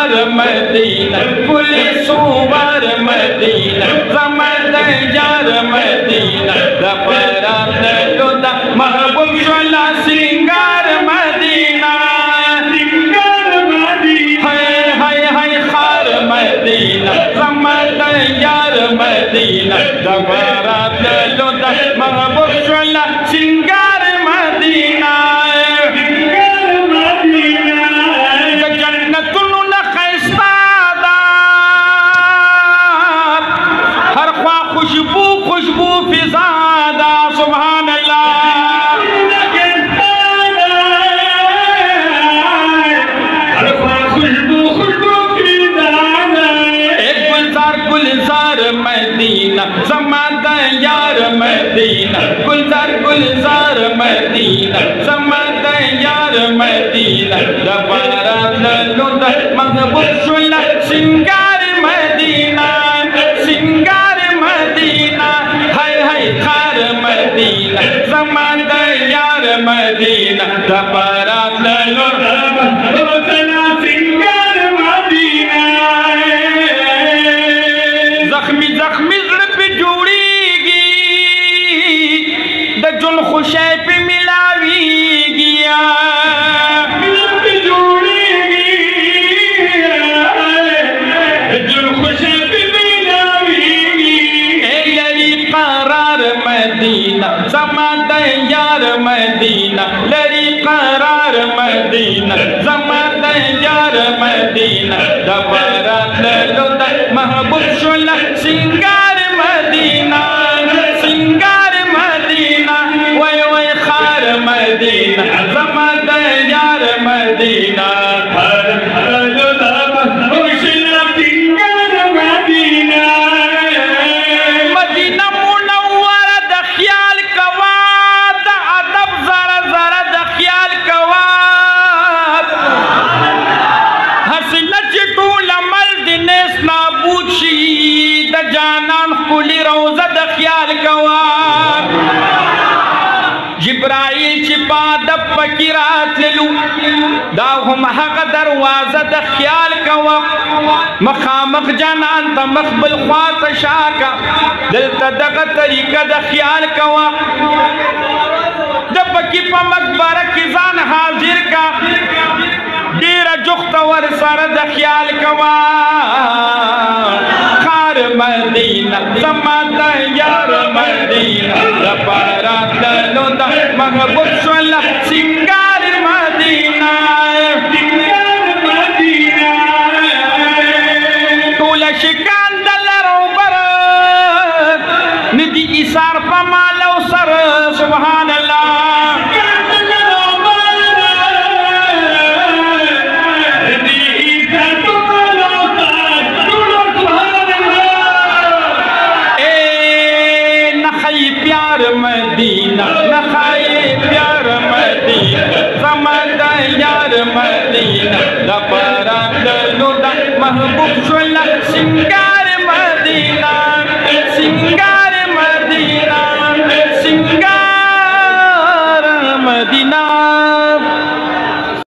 यार मदीना कुल सुवर मदीना समद यार मदीना दपरात लुदा महबूब शोला सिंगार मदीना सिंगार मदीना हाय हाय खार मदीना समद यार मदीना दपरात लुदा महबूब शोला सिंगार मदीना खुशबू खुशबू फिजादा सुभान अल्लाह खुशबू खुशबू फिजादा एक गुलजार मदीना समादा यार मदीना गुलजार मदीना समादा यार मदीना दबारा लुदा महबूब शोला सिंगार मदीना सिंगार मदीना हाय हाय खार मदीना समाद यार मदीना दपरा सिंगार मदीना जख्मी जख्मी पे जुड़ीगी दजुल खुशे पे मिलावी गया मदीना समाद यार मदीना लड़ी करार मदीना समाद यार मदीना दबरा लुदा महबूब शोला सिंगार मदीना सिंगार मदीना वय वय खार मदीना समाद यार मदीना लुदा महबूब शोला सिंगार मदीना मदीना जानान कुली रोज़ा द ख्याल कवार जिब्राइल चिपा दब पकिरात ललू दाहुम हक दरवाज़ा द ख्याल कवा मखामक जानान त मखबल ख्वात शाका दिल तदग तरीका द ख्याल कवा जब की पमक बारक किसान हाजिर का डेरा जुख्तवर सर द ख्याल कवा मदीना समाद यार मदीना दपरा लुदा महबूब शोला सिंगार मदीना सिंगार मदीना तोल शिकान दलरो बर निधि इसार पमालो सर सुभान अल्लाह मदीना नखाए प्यार मदीना समद यार मदीना दपरा लुदा महबूब शोला सिंगार